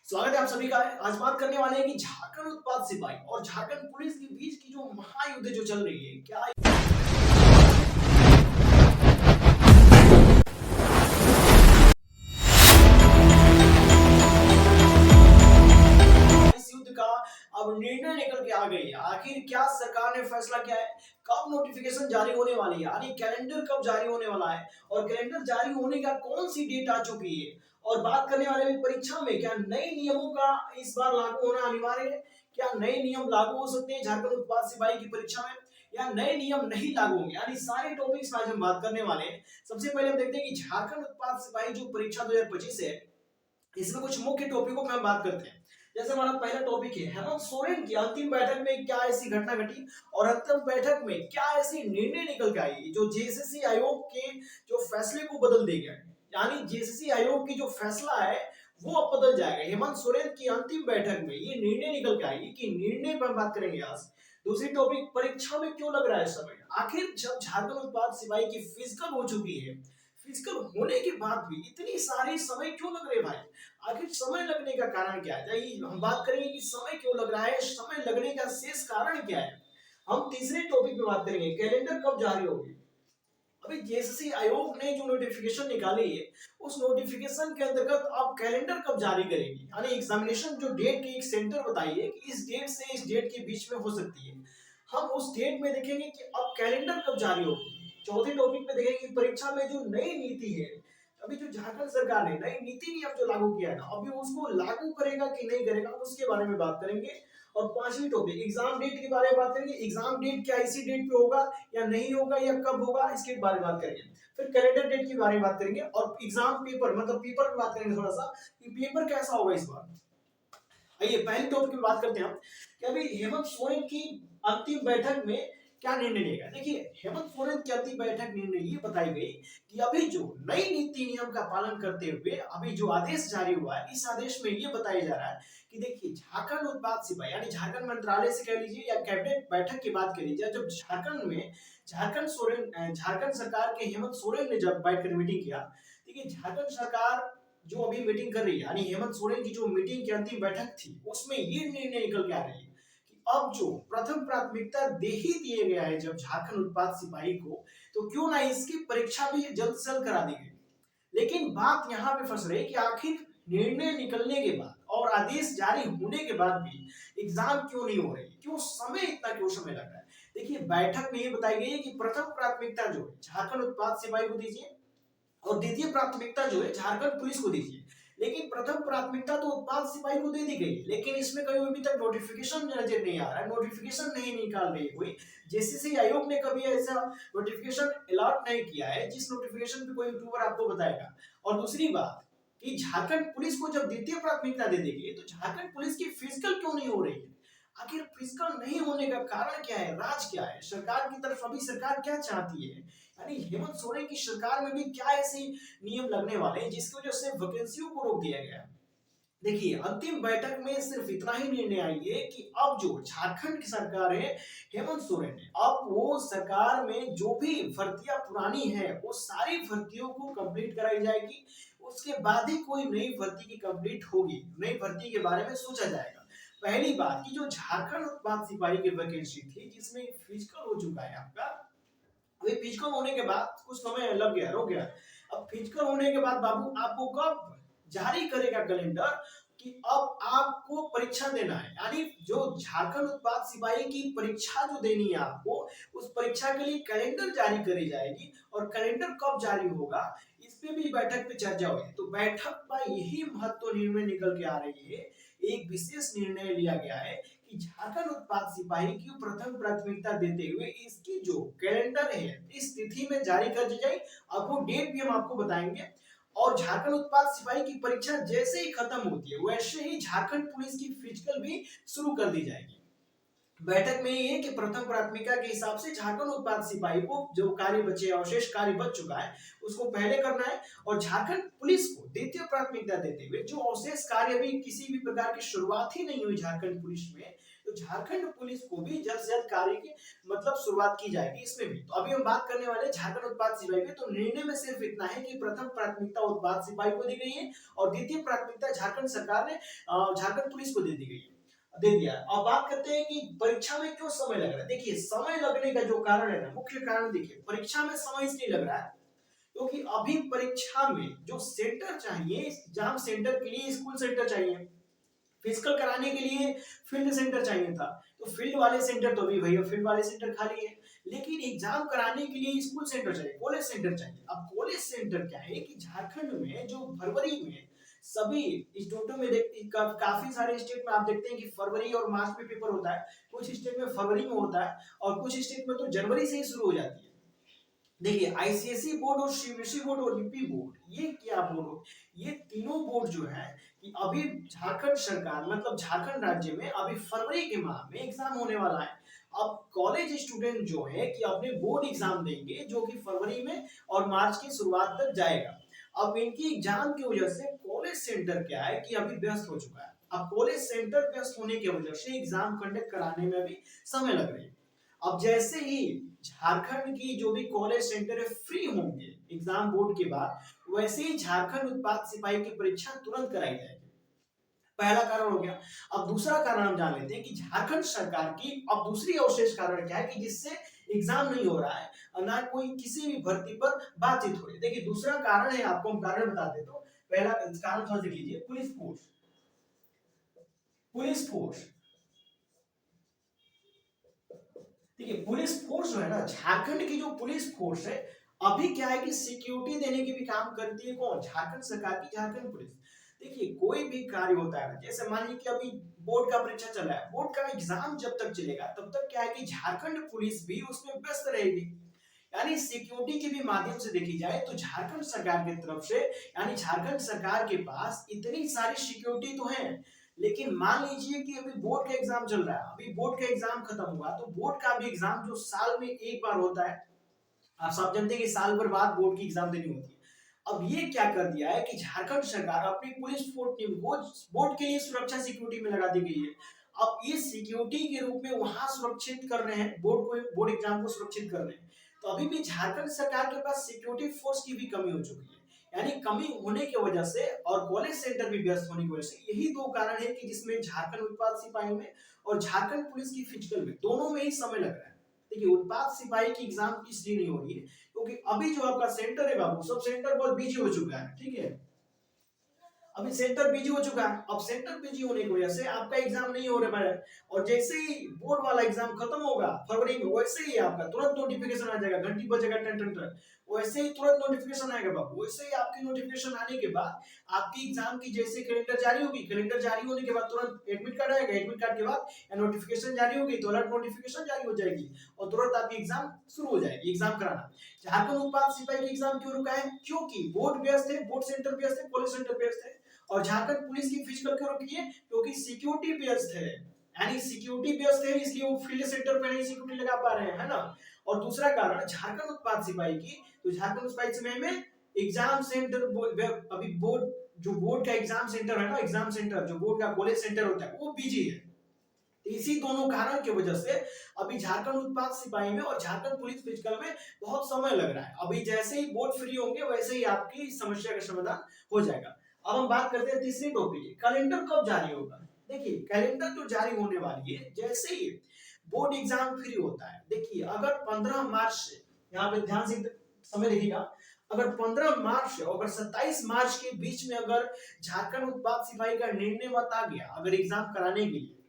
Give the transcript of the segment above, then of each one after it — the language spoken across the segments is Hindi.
स्वागत है आप सभी का। आज बात करने वाले हैं कि झारखंड उत्पाद सिपाही और झारखंड पुलिस के बीच की जो महायुद्ध जो चल रही है, क्या इस युद्ध का अब निर्णय निकल के आ गई है? आखिर क्या सरकार ने फैसला किया है? कब नोटिफिकेशन जारी होने वाली है, यानी कैलेंडर कब जारी होने वाला है और कैलेंडर जारी होने का कौन सी डेट आ चुकी है? और बात करने वाले हैं परीक्षा में क्या नए नियमों का इस बार लागू होना अनिवार्य है? क्या नए नियम लागू हो सकते हैं झारखंड उत्पाद सिपाही की परीक्षा में, या नए नियम नहीं लागू होंगे? यानी सारे टॉपिक्स आज हम बात करने वाले हैं। सबसे पहले हम देखते हैं कि झारखंड उत्पाद सिपाही जो परीक्षा 2025 है, इसमें कुछ मुख्य टॉपिकों में हम बात करते हैं। जैसे हमारा पहला टॉपिक है हेमंत सोरेन की अंतिम बैठक में क्या ऐसी घटना घटी और अंतिम बैठक में क्या ऐसी निर्णय निकल के आई जो जेसीसी आयोग के जो फैसले को बदल देगा। यानी जेसीसी आयोग की जो फैसला है वो अब बदल जाएगा। हेमंत सोरेन की अंतिम बैठक में ये निर्णय निकल के आई कि निर्णय पर बात करेंगे आज। दूसरी टॉपिक, परीक्षा में क्यों लग रहा है समय? आखिर जब झारखंड उत्पाद सिपाही की फिजिकल हो चुकी है, फिजिकल होने के बाद भी इतनी सारी समय क्यों लग रहे भाई? आखिर समय लगने का कारण क्या है? चाहिए हम बात करेंगे कि समय क्यों लग रहा है, समय लगने का शेष कारण क्या है। हम तीसरे टॉपिक पे बात करेंगे कैलेंडर कब जारी होगी। अभी जेएसएससी आयोग ने जो नोटिफिकेशन निकाली है, उस नोटिफिकेशन के अंतर्गत आप कैलेंडर कब जारी करेगी, यानी एग्जामिनेशन जो डेट की एक सेंटर बताइए कि इस डेट से इस डेट के बीच में हो सकती है। हम उस डेट में देखेंगे कि अब कैलेंडर कब जारी होगी। चौथे टॉपिक पे देखेंगे कि परीक्षा में जो नई नीति है, अभी जो झारखंड सरकार ने नई नीति नियम जो लागू किया है ना, अभी उसको लागू करेगा कि नहीं करेगा, उसके बारे में बात करेंगे। और पांचवी टॉपिक एग्जाम डेट के बारे में बात करेंगे। एग्जाम डेट क्या इसी डेट पे होगा या नहीं होगा या कब होगा, इसके बारे में बात करेंगे। फिर कैलेंडर डेट के बारे में बात करेंगे और एग्जाम पेपर मतलब पेपर की बात करेंगे थोड़ा सा कि पेपर कैसा होगा इस बार। आइए पहले टॉपिक की बात करते हैं हम कि अभी हेमंत सोरेन की अंतिम बैठक में क्या निर्णय लेगा। देखिए हेमंत सोरेन की अंतिम बैठक निर्णय ये बताई गई कि अभी जो नई नीति नियम का पालन करते हुए अभी जो आदेश जारी हुआ है, इस आदेश में ये बताया जा रहा है कि देखिए झारखंड उत्पाद सिपाही यानी झारखंड मंत्रालय से कह लीजिए या कैबिनेट बैठक की बात कर लीजिए, जब झारखंड में झारखंड सरकार के हेमंत सोरेन ने जब बैठकर मीटिंग किया, देखिए झारखंड सरकार जो अभी मीटिंग कर रही है, यानी हेमंत सोरेन की जो मीटिंग की अंतिम बैठक थी, उसमें ये निर्णय निकल के आ रही है कि अब जो प्रथम प्राथमिकता दे ही दिया गया है जब झारखंड उत्पाद सिपाही को, तो क्यों ना इसकी परीक्षा भी जल्द से जल्द करा दी गई। लेकिन बात यहाँ पे फंस रही कि आखिर निर्णय निकलने के बाद और आदेश जारी होने के बाद भी एग्जाम क्यों नहीं हो रही, क्यों समय इतना क्यों समय लग रहा है। देखिए बैठक में ये बताई गई है कि प्रथम प्राथमिकता जो है झारखंड उत्पाद सिपाही को दीजिए और द्वितीय प्राथमिकता जो है झारखंड पुलिस को दीजिए। लेकिन प्रथम प्राथमिकता तो उत्पाद सिपाही को दे दी गई, लेकिन इसमें कभी अभी तक नोटिफिकेशन नजर नहीं आ रहा है, नोटिफिकेशन नहीं निकाल रही हुई। जेसीसी आयोग ने कभी ऐसा नोटिफिकेशन अलॉट नहीं किया है जिस नोटिफिकेशन पे कोई यूट्यूबर आपको बताएगा। और दूसरी बात कि झारखंड पुलिस को जब द्वितीय प्राथमिकता दे देगी तो झारखंड पुलिस की फिजिकल क्यों नहीं हो रही है? आखिर फिजिकल नहीं होने का कारण क्या है, राज क्या है सरकार की तरफ? अभी सरकार क्या चाहती है, यानी हेमंत सोरेन की सरकार में भी क्या ऐसे नियम लगने वाले हैं जिसकी वजह से वैकेंसियों को रोक दिया गया है? देखिए अंतिम बैठक में सिर्फ इतना ही निर्णय आई है कि अब जो झारखंड की सरकार है हेमंत सोरेन है, अब वो सरकार में जो भी भर्तियां पुरानी है वो सारी भर्तियों को कंप्लीट कराई जाएगी। उसके बाद ही कोई नई भर्ती की कंप्लीट होगी, नई भर्ती के बारे में सोचा जाएगा। पहली बात की जो झारखंड उत्पाद सिपाही की वैकेंसी थी जिसमें फिजिकल हो चुका है आपका, अभी फिजिकल होने के बाद कुछ समय लग गया, रुक गया। अब फिजिकल होने के बाद बाबू आपको कब जारी करेगा कैलेंडर कि अब आपको परीक्षा देना है, यानी जो झारखंड उत्पाद सिपाही की परीक्षा जो देनी है आपको, उस परीक्षा के लिए कैलेंडर जारी करी जाएगी। और कैलेंडर कब जारी होगा इस पे भी बैठक पे चर्चा हुई। तो बैठक का यही महत्व निर्णय निकल के आ रही है, एक विशेष निर्णय लिया गया है कि झारखंड उत्पाद सिपाही की प्रथम प्राथमिकता देते हुए इसकी जो कैलेंडर है इस तिथि में जारी कर दी जाए। अब वो डेट भी हम आपको बताएंगे। और झारखंड उत्पाद सिपाही की परीक्षा जैसे ही खत्म होती है वैसे ही झारखंड पुलिस की फिजिकल भी शुरू कर दी जाएगी। बैठक में ये है कि प्रथम प्राथमिकता के हिसाब से झारखंड उत्पाद सिपाही को जो कार्य बचे अवशेष कार्य बच चुका है उसको पहले करना है, और झारखंड पुलिस को द्वितीय प्राथमिकता देते हुए जो अवशेष कार्य भी किसी भी प्रकार की शुरुआत ही नहीं हुई झारखंड पुलिस में, तो तो झारखंड पुलिस को भी जल्द से जल्द कार्य की मतलब शुरुआत की जाएगी इसमें भी। तो अभी हम बात करने वाले हैं झारखंड उत्पाद सिपाही पे। तो निर्णय में सिर्फ इतना है कि प्रथम प्राथमिकता उत्पाद सिपाही को दी गई है और द्वितीय प्राथमिकता झारखंड सरकार ने झारखंड पुलिस को दे दी गई है, दे दिया। अब बात करते हैं कि परीक्षा में क्यों समय लग रहा है। देखिए समय लगने का जो कारण है ना, मुख्य कारण देखिए परीक्षा में समय इसलिए लग रहा है क्योंकि अभी परीक्षा में जो सेंटर चाहिए, एग्जाम सेंटर के लिए स्कूल सेंटर चाहिए, फिजिकल कराने के लिए फील्ड सेंटर चाहिए था। तो फील्ड वाले सेंटर तो अभी भैया फील्ड वाले सेंटर खाली है, लेकिन एग्जाम कराने के लिए स्कूल सेंटर चाहिए, कॉलेज सेंटर चाहिए। अब कॉलेज सेंटर क्या है कि झारखंड में जो फरवरी में सभी स्टेटों में काफी सारे स्टेट में आप देखते हैं कि फरवरी और मार्च में पेपर होता है, कुछ स्टेट में फरवरी में होता है और कुछ स्टेट में तो जनवरी से ही शुरू हो जाती है। देखिए आईसीएसई बोर्ड और सीबीएसई बोर्ड और यूपी बोर्ड, ये क्या बोर्ड हो, ये तीनों बोर्ड जो है कि अभी झारखंड सरकार मतलब झारखंड राज्य में अभी फरवरी के माह में एग्जाम होने वाला है। अब कॉलेज स्टूडेंट जो है कि अपने बोर्ड एग्जाम देंगे जो कि फरवरी में और मार्च की शुरुआत तक जाएगा। अब इनकी एग्जाम की वजह से कॉलेज सेंटर क्या है कि अभी व्यस्त हो चुका है। अब कॉलेज सेंटर व्यस्त होने की वजह से एग्जाम कंडक्ट कराने में भी समय लग रही है। अब जैसे ही झारखंड की जो भी कॉलेज सेंटर है फ्री होंगे एग्जाम बोर्ड के बाद, वैसे ही झारखंड उत्पाद सिपाही की परीक्षा तुरंत कराई जाएगी। पहला कारण हो गया। अब दूसरा कारण हम जान लेते हैं कि झारखंड सरकार की अब दूसरी अवशेष कारण क्या है कि जिससे एग्जाम नहीं हो रहा है और ना कोई किसी भी भर्ती पर बातचीत हो रही है। देखिए दूसरा कारण है, आपको हम कारण बता देते हो। पहला कारण समझ लीजिए, पुलिस फोर्स। पुलिस फोर्स देखिए पुलिस फोर्स जो है ना, झारखंड की जो पुलिस फोर्स है अभी क्या है कि सिक्योरिटी देने की भी काम करती है कौन, झारखंड सरकार की झारखंड पुलिस। देखिए कोई भी कार्य होता है ना, जैसे मान लीजिए कि अभी बोर्ड का परीक्षा चल रहा है, बोर्ड का एग्जाम जब तक चलेगा तब तक क्या है कि झारखंड पुलिस भी उसमें व्यस्त रहेगी। यानी सिक्योरिटी के भी माध्यम से देखी जाए तो झारखंड सरकार की तरफ से, यानी झारखंड सरकार के पास इतनी सारी सिक्योरिटी तो है। लेकिन मान लीजिए कि अभी बोर्ड का एग्जाम चल रहा है, अभी बोर्ड का एग्जाम खत्म हुआ तो बोर्ड का भी एग्जाम जो साल में एक बार होता है, आप सब जानते हैं कि साल भर बाद बोर्ड की एग्जाम देनी होती है। अब ये क्या कर दिया है कि झारखंड सरकार अपनी पुलिस फोर्स टीम को बोर्ड के लिए सुरक्षा सिक्योरिटी में लगा दी गई है। अब ये सिक्योरिटी के रूप में वहां सुरक्षित कर रहे हैं बोर्ड को, बोर्ड एग्जाम को सुरक्षित कर रहे हैं। तो अभी भी झारखंड सरकार के पास सिक्योरिटी फोर्स की भी कमी हो चुकी है। यानी कमी होने की वजह से और कॉलेज सेंटर भी व्यस्त होने की वजह से, यही दो कारण है कि जिसमें झारखंड उत्पाद सिपाही में और झारखंड पुलिस की फिजिकल में दोनों में ही समय लग रहा है। देखिए उत्पाद सिपाही की एग्जाम इसलिए नहीं हो रही है क्योंकि अभी जो आपका सेंटर है बाबू, सब सेंटर बहुत बिजी हो चुका है, ठीक है। अभी सेंटर बिजी हो चुका है। अब सेंटर बिजी होने की वजह से आपका एग्जाम नहीं हो रहा है और जैसे ही बोर्ड वाला एग्जाम खत्म होगा फरवरी में, वैसे ही आपका तुरंत नोटिफिकेशन आ जाएगा, घंटी बजेगा टन टन टन, वैसे ही तुरंत नोटिफिकेशन आएगा बाबू। वैसे ही आपकी नोटिफिकेशन आने के बाद आपकी एग्जाम की जैसे कैलेंडर जारी होगी, कैलेंडर जारी होने के बाद तुरंत एडमिट कार्ड आएगा, एडमिट कार्ड के बाद नोटिफिकेशन जारी होगी तो अलर्ट नोटिफिकेशन जारी हो जाएगी और तुरंत आपकी एग्जाम शुरू हो जाएगी, एग्जाम कराना। झारखंड उत्पाद सिपाही की एग्जाम क्यों रुका है, क्योंकि बोर्ड व्यस्त है, बोर्ड सेंटर व्यस्त है, कॉलेज सेंटर व्यस्त है। और झारखंड पुलिस की फिजिकल क्यों रखी है, क्योंकि सिक्योरिटी व्यस्त है, यानी सिक्योरिटी व्यस्त है इसलिए वो फील्ड सेंटर पे नहीं सिक्योरिटी लगा पा रहे हैं, है ना। और दूसरा कारण झारखंड उत्पाद सिपाही की, तो झारखंड उत्पाद सिपाही में एग्जाम सेंटर अभी बोर्ड, जो बोर्ड का एग्जाम सेंटर है ना, एग्जाम सेंटर जो बोर्ड का कॉलेज सेंटर होता है वो बिजी है। इसी दोनों कारण की वजह से अभी झारखंड उत्पाद सिपाही में और झारखंड पुलिस फिजिकल में बहुत समय लग रहा है। अभी जैसे ही बोर्ड फ्री होंगे वैसे ही आपकी समस्या का समाधान हो जाएगा। अब हम बात करते हैं तीसरी टॉपिक, कैलेंडर कब जारी होगा। देखिए कैलेंडर तो जारी होने वाली है जैसे ही बोर्ड एग्जाम फ्री होता है। देखिए अगर 15 मार्च से, यहाँ पे ध्यान से समय देखिएगा, अगर 15 मार्च से अगर 27 मार्च के बीच में अगर झारखंड उत्पाद सिपाही का निर्णय मत आ गया अगर एग्जाम कराने के लिए,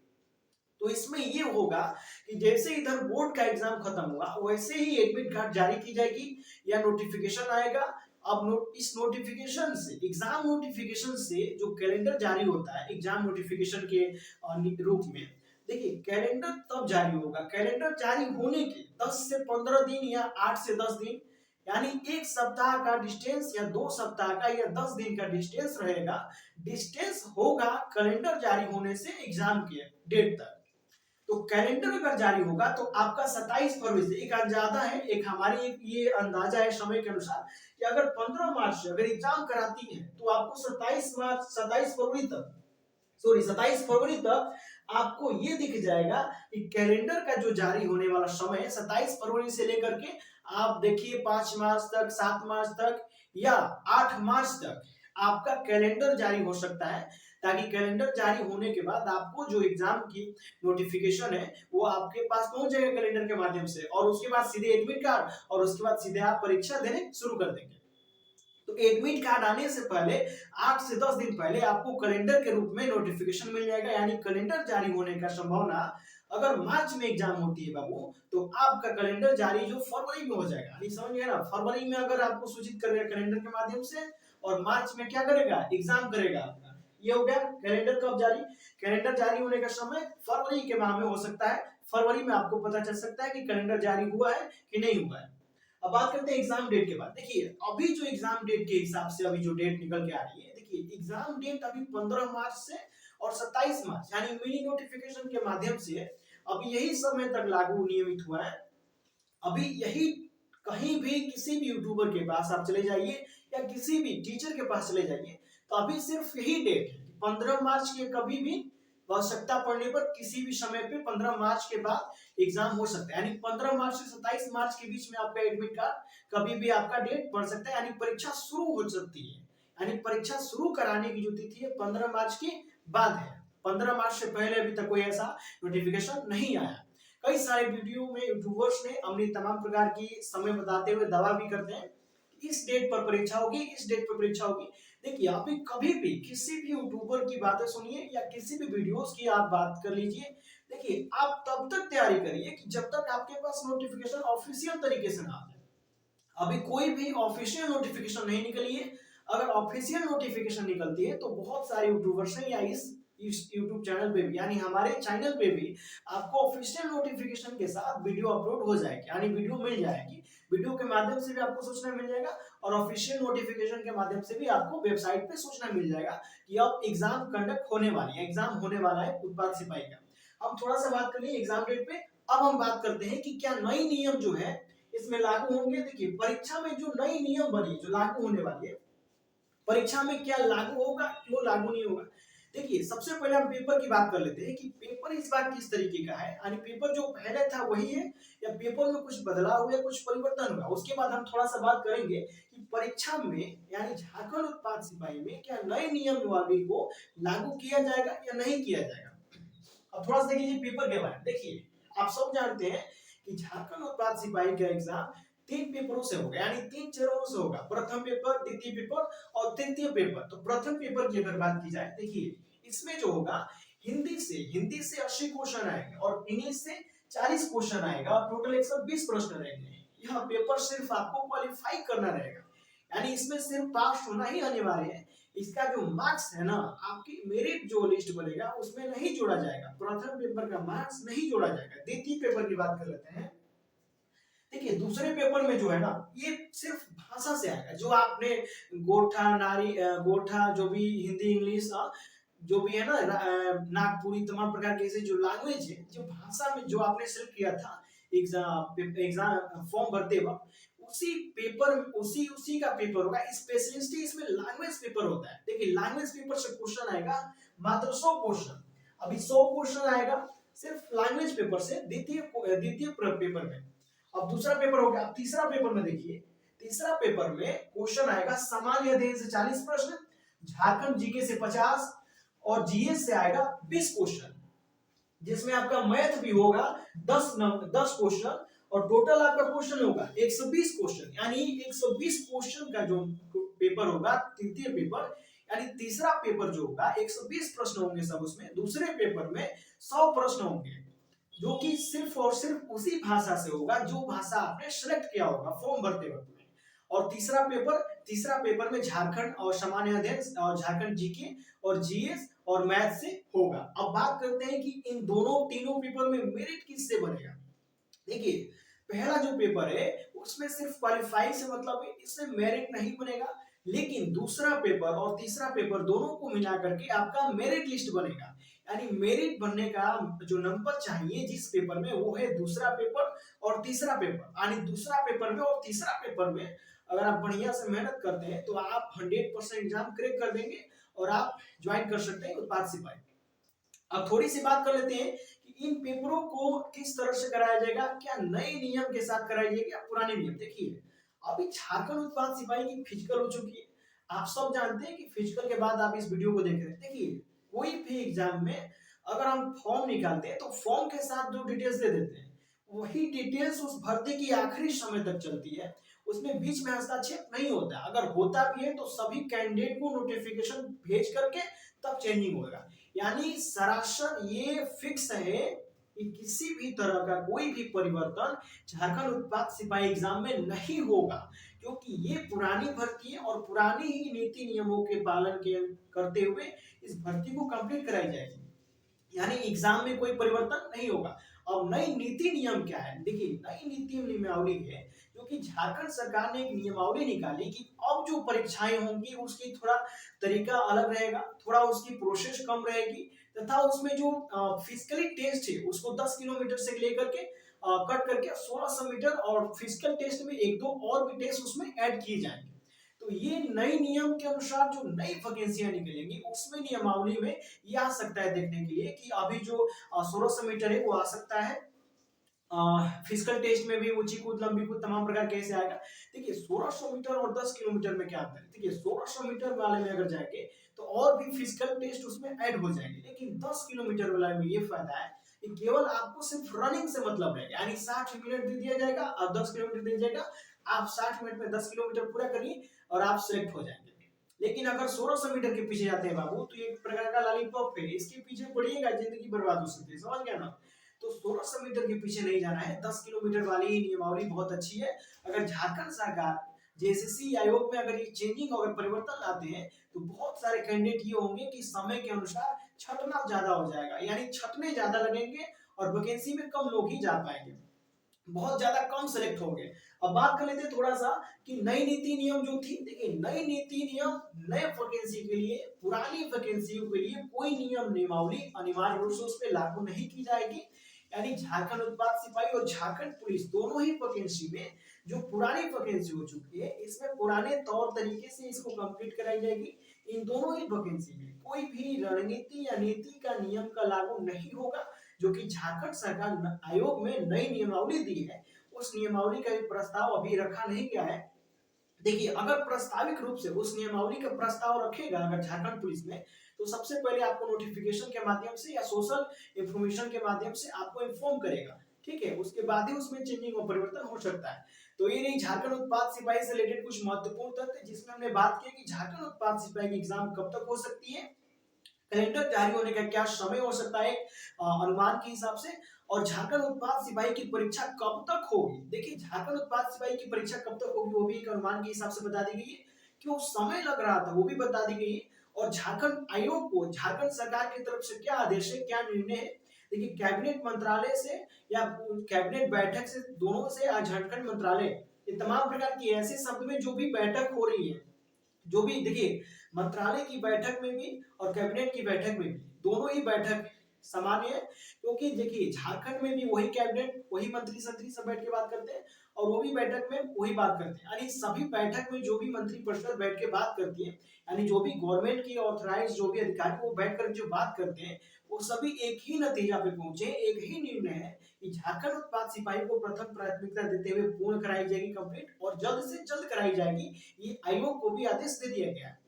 तो इसमें ये होगा कि जैसे इधर बोर्ड का एग्जाम खत्म हुआ वैसे ही एडमिट कार्ड जारी की जाएगी या नोटिफिकेशन आएगा। अब इस नोटिफिकेशन से, एग्जाम नोटिफिकेशन से जो कैलेंडर जारी होता है एग्जाम नोटिफिकेशन के रूप में, देखिए कैलेंडर तब जारी होगा, कैलेंडर जारी होने के 10 से 15 दिन या 8 से 10 दिन, यानी एक सप्ताह का डिस्टेंस या 2 सप्ताह का या 10 दिन का डिस्टेंस रहेगा, डिस्टेंस होगा कैलेंडर जारी होने से एग्जाम के डेट तक। तो कैलेंडर अगर जारी होगा तो आपका 27 फरवरी से, एक अंदाजा है, एक हमारी एक ये अंदाजा है समय के अनुसार कि अगर 15 मार्च से अगर एग्जाम कराती है तो आपको 27 फरवरी तक सॉरी 27 फरवरी तक आपको ये दिख जाएगा कि कैलेंडर का जो जारी होने वाला समय है 27 फरवरी से लेकर के आप देखिए 5 मार्च तक, 7 मार्च तक या 8 मार्च तक आपका कैलेंडर जारी हो सकता है, ताकि कैलेंडर जारी होने के बाद आपको जो एग्जाम की नोटिफिकेशन है वो आपके पास पहुंच जाएगा कैलेंडर के माध्यम से, और उसके बाद सीधे एडमिट कार्ड और उसके बाद सीधे आप परीक्षा देने शुरू कर देंगे। तो एडमिट कार्ड आने से पहले 8 से 10 दिन पहले आपको कैलेंडर के रूप में नोटिफिकेशन मिल जाएगा, यानी कैलेंडर जारी होने का संभावना, अगर मार्च में एग्जाम होती है बाबू तो आपका कैलेंडर जारी जो फरवरी में हो जाएगा, यानी समझ गए ना, फरवरी में अगर आपको सूचित करेगा कैलेंडर के माध्यम से, और मार्च में क्या करेगा, एग्जाम करेगा आपका। ये हो गया कैलेंडर कब जारी, कैलेंडर जारी होने का समय फरवरी के माह में हो सकता है, फरवरी में आपको पता चल सकता है कि कैलेंडर जारी हुआ है कि नहीं हुआ है। अब बात करते हैं एग्जाम डेट के बाद। देखिए अभी जो एग्जाम डेट के हिसाब से अभी जो डेट निकल के आ रही है, देखिए एग्जाम डेट अभी 15 मार्च से और 27 मार्च यानी मिनी नोटिफिकेशन के माध्यम से अभी यही समय तक लागू नियमित हुआ है। अभी यही कहीं भी किसी भी यूट्यूबर के पास आप चले जाइए या किसी भी टीचर के पास चले जाइए, तो अभी सिर्फ यही डेट है 15 मार्च के, कभी भी आवश्यकता पड़ने पर किसी भी समय पे 15 मार्च के बाद एग्जाम हो सकता है, यानी 15 मार्च से 27 मार्च के बीच में आपका एडमिट कार्ड कभी भी आपका डेट पड़ सकता है, यानी परीक्षा शुरू हो सकती है, यानी परीक्षा शुरू कराने की जो तिथि है 15 मार्च के बाद है। 15 मार्च से पहले अभी तक कोई ऐसा नोटिफिकेशन नहीं आया। कई सारे वीडियो में यूट्यूबर्स ने अपनी तमाम प्रकार की समय बताते हुए दावा भी करते हैं इस डेट पर परीक्षा होगी, इस डेट पर परीक्षा होगी। देखिए आप कभी भी किसी भी यूट्यूबर की बातें सुनिए या किसी भी वीडियोस की आप बात कर लीजिए, देखिए आप तब तक तैयारी करिए कि जब तक आपके पास नोटिफिकेशन ऑफिशियल तरीके से ना आ जाए। अभी कोई भी ऑफिशियल नोटिफिकेशन नहीं निकली है, अगर ऑफिशियल नोटिफिकेशन निकलती है तो बहुत सारे यूट्यूबर्स हैं या इस यूट्यूब चैनल पे भी, यानी हमारे चैनल पे भी आपको ऑफिशियल नोटिफिकेशन के साथ वीडियो अपलोड हो जाएगी, यानी वीडियो मिल जाएगी, वीडियो के माध्यम से भी आपको सूचना मिल जाएगा और ऑफिशियल नोटिफिकेशन के माध्यम से भी आपको वेबसाइट पे सूचना मिल जाएगा कि अब एग्जाम कंडक्ट होने वाली है, एग्जाम होने वाला है उत्पाद सिपाही का। अब थोड़ा सा बात कर लिए एग्जाम डेट पे। अब हम बात करते हैं कि क्या नई नियम जो है इसमें लागू होंगे। देखिए परीक्षा में जो नई नियम बनी जो लागू होने वाली है, परीक्षा में क्या लागू होगा क्यों लागू नहीं होगा। देखिए सबसे पहले हम पेपर की बात कर लेते हैं कि पेपर इस बार किस तरीके का है, यानी पेपर जो पहले था वही है या पेपर में कुछ बदलाव हुआ, कुछ परिवर्तन हुआ। उसके बाद हम थोड़ा सा बात करेंगे कि परीक्षा में यानी झारखंड उत्पाद सिपाही में क्या नए नियमावली को लागू किया जाएगा या नहीं किया जाएगा। अब थोड़ा सा देखिए पेपर के बारे में। देखिए आप सब जानते हैं कि झारखंड उत्पाद सिपाही का एग्जाम 3 पेपरों से होगा, यानी 3 चरणों से होगा, प्रथम पेपर, द्वितीय पेपर और तृतीय पेपर। तो प्रथम पेपर की अगर बात की जाए, देखिए इसमें जो होगा हिंदी से 80 क्वेश्चन आएंगे और इंग्लिश से 40 क्वेश्चन आएगा और टोटल 120 प्रश्न रहेंगे। यह पेपर सिर्फ आपको क्वालिफाई करना रहेगा, यानी इसमें सिर्फ पास होना ही अनिवार्य है। इसका जो मार्क्स है ना, आपकी मेरिट जो लिस्ट बनेगा उसमें नहीं जोड़ा जाएगा, प्रथम पेपर का मार्क्स नहीं जोड़ा जाएगा। द्वितीय पेपर की बात कर लेते हैं। देखिए दूसरे पेपर में जो है ना ये सिर्फ भाषा से आएगा, जो आपने गोठा जो भी हिंदी इंग्लिश जो भी है ना नागपुरी तमाम प्रकार के ऐसे जो लैंग्वेज है, जो भाषा में जो आपने सिलेक्ट किया था एग्जाम फॉर्म भरते वक्त, उसी पेपर उसी उसी का पेपर होगा। स्पेशलिस्ट इसमें लैंग्वेज पेपर होता है। देखिए लैंग्वेज पेपर से क्वेश्चन आएगा मात्र 100 क्वेश्चन, अभी 100 क्वेश्चन आएगा सिर्फ लैंग्वेज पेपर से द्वितीय पेपर में। अब दूसरा पेपर हो गया। अब तीसरा पेपर में देखिए, तीसरा पेपर में क्वेश्चन आएगा सामान्य अध्ययन से 40 प्रश्न, झारखंड जीके से 50 और जीएस से आएगा 20 क्वेश्चन, जिसमें आपका मैथ भी होगा 10 क्वेश्चन और टोटल आपका क्वेश्चन होगा 120 क्वेश्चन, यानी 120 क्वेश्चन का जो पेपर होगा तृतीय पेपर, यानी तीसरा पेपर जो होगा 120 प्रश्न होंगे सब उसमें। दूसरे पेपर में 100 प्रश्न होंगे, जो कि सिर्फ और सिर्फ उसी भाषा से होगा जो भाषा आपने सेलेक्ट किया होगा फॉर्म भरते वक्त में। और तीसरा पेपर में झारखंड और सामान्य अध्ययन और झारखंड जीके और जीएस और मैथ से होगा। अब बात करते हैं कि इन तीनों पेपर में मेरिट किससे बनेगा। देखिए पहला जो पेपर है उसमें सिर्फ क्वालिफाई से मतलब है, इससे मेरिट नहीं बनेगा, लेकिन दूसरा पेपर और तीसरा पेपर दोनों को मिला करके आपका मेरिट लिस्ट बनेगा, यानी मेरिट बनने का जो नंबर चाहिए जिस पेपर में वो है दूसरा पेपर और तीसरा पेपर, यानी दूसरा पेपर में और तीसरा पेपर में अगर आप बढ़िया से मेहनत करते हैं तो आप 100% एग्जाम क्रैक कर देंगे और आप ज्वाइन कर सकते हैं उत्पाद सिपाही। अब थोड़ी सी बात कर लेते हैं कि इन पेपरों को किस तरह से कराया जाएगा, क्या नए नियम के साथ कराया जाएगा या पुराने नियम। देखिए अभी झारखंड उत्पाद सिपाही की फिजिकल हो चुकी है, आप सब जानते हैं कि फिजिकल के बाद आप इस वीडियो को देख रहे हैं। देखिए कोई भी एग्जाम में अगर हम फॉर्म निकालते हैं तो फॉर्म के साथ जो डिटेल्स दे देते हैं वही डिटेल्स उस भर्ती की आखिरी समय तक चलती है, उसमें बीच में हस्ताक्षेप नहीं होता। अगर होता भी है तो सभी कैंडिडेट को नोटिफिकेशन भेज करके तब चेंजिंग होगा। यानी सरासर ये फिक्स है कि किसी भी तरह का कोई भी परिवर्तन झारखंड उत्पाद सिपाही एग्जाम में नहीं होगा, क्योंकि ये पुरानी भर्ती है और पुरानी ही नीति नियमों के पालन के करते हुए इस भर्ती को कंप्लीट कराई जाएगी। यानी एग्जाम में कोई परिवर्तन नहीं होगा। अब नई नीति नियम क्या है, देखिए नई नीति नियमावली है क्योंकि झारखंड सरकार ने एक नियमावली निकाली कि अब जो परीक्षाएं होंगी उसकी थोड़ा तरीका अलग रहेगा, थोड़ा उसकी प्रोसेस कम रहेगी, तथा उसमें जो फिजिकली टेस्ट है उसको 10 किलोमीटर से लेकर के कट करके 1600 मीटर और फिजिकल टेस्ट में एक दो और भी टेस्ट उसमें ऐड किए जाएंगे। तो ये नए नियम के अनुसार जो नई वैकेंसियां निकलेंगी उसमें नियमावली में ये आ सकता है देखने के लिए कि अभी जो 1600 मीटर है वो आ सकता है, फिजिकल टेस्ट में भी ऊंची कूद लंबी कूद तमाम प्रकार कैसे आएगा। देखिए 1600 मीटर और 10 किलोमीटर में क्या अंतर है, देखिए 1600 मीटर वाले में अगर जाएंगे तो और भी फिजिकल टेस्ट उसमें ऐड हो जाएंगे, लेकिन 10 किलोमीटर वाले में ये फायदा है कि केवल आपको सिर्फ रनिंग से मतलब है, यानी 60 मिनट दे दिया जाएगा और 10 किलोमीटर दे दिया जाएगा, आप 60 मिनट में 10 किलोमीटर पूरा करिए और आप सिलेक्ट हो जाएंगे। लेकिन अगर 1600 मीटर के पीछे जाते हैं बाबू तो ये एक प्रकार का लॉलीपॉप है, इसके पीछे पड़िएगा जिंदगी बर्बाद हो सकती है, समझ गया ना। तो 1600 मीटर के पीछे नहीं जाना है, 10 किलोमीटर वाली ही नियमावली बहुत अच्छी है। अगर झारखंड सरकार जेएसएससी आयोग में अगर ये चेंजिंग अगर परिवर्तन लाते हैं तो बहुत सारे कैंडिडेट ये होंगे कि समय के अनुसार छटना ज्यादा हो जाएगा, यानी छटने ज्यादा लगेंगे और वैकेंसी में कम लोग ही जा पाएंगे, बहुत ज्यादा कम सेलेक्ट होंगे। अब बात कर लेते हैं थोड़ा सा कि नई नीति नियम जो थी, देखिए नई नीति नियम नए वैकेंसी के लिए, पुरानी वैकेंसियों के लिए कोई नियम नियमावली अनिवार्य रूप से उस पर लागू नहीं की जाएगी। यानी झारखंड उत्पाद सिपाही और झारखंड पुलिस दोनों ही वैकेंसी में जो पुरानी वैकेंसी हो चुकी है इसमें पुराने तौर तरीके से इसको कंप्लीट कराई जाएगी। इन दोनों ही वैकेंसी में कोई भी रणनीति या नीति का नियम का लागू नहीं होगा। जो कि झारखंड सरकार आयोग में नई नियमावली दी है उस नियमावली का भी प्रस्ताव अभी रखा नहीं गया है। देखिए अगर प्रस्ताविक रूप से उस नियमावली का प्रस्ताव रखेगा अगर झारखंड पुलिस में तो सबसे पहले आपको नोटिफिकेशन के माध्यम से या सोशल इंफॉर्मेशन के माध्यम से आपको इन्फॉर्म करेगा, ठीक है, उसके बाद ही उसमें चेंजिंग और परिवर्तन हो सकता है। तो ये नहीं झारखंड उत्पाद सिपाही से रिलेटेड कुछ महत्वपूर्ण तथ्य जिसमें हमने बात की कि झारखंड उत्पाद सिपाही की एग्जाम कब तक हो सकती है, कैलेंडर जारी होने का क्या समय हो सकता है अनुमान के हिसाब से, और झारखंड उत्पाद सिपाही की परीक्षा कब तक होगी। देखिए झारखंड उत्पाद सिपाही की परीक्षा कब तक होगी वो भी एक अनुमान के हिसाब से बता दी गई है, क्यों समय लग रहा था वो भी बता दी गई है, और झारखंड आयोग को झारखंड सरकार की तरफ से क्या आदेश है क्या निर्णय है। देखिए कैबिनेट मंत्रालय से या कैबिनेट बैठक से दोनों से झारखंड मंत्रालय ये तमाम प्रकार की ऐसे शब्द में जो भी बैठक हो रही है, जो भी देखिए मंत्रालय की बैठक में भी और कैबिनेट की बैठक में भी दोनों ही बैठक सामान्य है, क्योंकि देखिए झारखंड में भी वही कैबिनेट वही मंत्री संत्री सब बैठ के बात करते हैं और वो भी बैठक में वही बात करते हैं, यानी सभी बैठक में जो भी मंत्री परिषद बैठ के बात करती है, यानी जो भी गवर्नमेंट की ऑथराइज जो भी अधिकारी वो बैठ कर जो बात करते हैं वो सभी एक ही नतीजा पे पहुंचे, एक ही निर्णय है कि झारखंड उत्पाद सिपाही को प्रथम प्राथमिकता देते हुए पूर्ण कराई जाएगी कंप्लीट और जल्द से जल्द कराई जाएगी। ये आयोग को भी आदेश दे दिया गया है।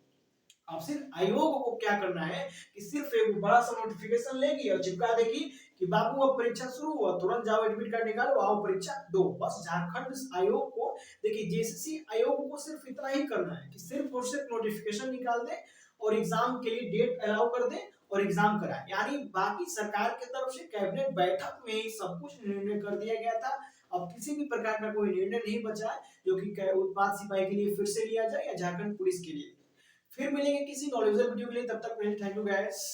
अब सिर्फ आयोग को क्या करना है कि सिर्फ एक बड़ा सा नोटिफिकेशन लेगी और चिपका देगी कि बाबू अब परीक्षा शुरू हुआ तुरंत जाओ एडमिट कार्ड निकालो आओ परीक्षा दो, बस झारखंड आयोग को देखिए जेएसएससी आयोग को सिर्फ इतना ही करना है कि सिर्फ और सिर्फ नोटिफिकेशन निकाल दे और एग्जाम के लिए डेट अलाउ कर दे और एग्जाम कराए, यानी बाकी सरकार की तरफ से कैबिनेट बैठक में ही सब कुछ निर्णय कर दिया गया था। अब किसी भी प्रकार का कोई निर्णय नहीं बचा है जो कि उत्पाद सिपाही के लिए फिर से लिया जाए या झारखंड पुलिस के लिए। फिर मिलेंगे किसी नॉलेजेबल वीडियो के लिए, तब तक थैंक यू गाइस।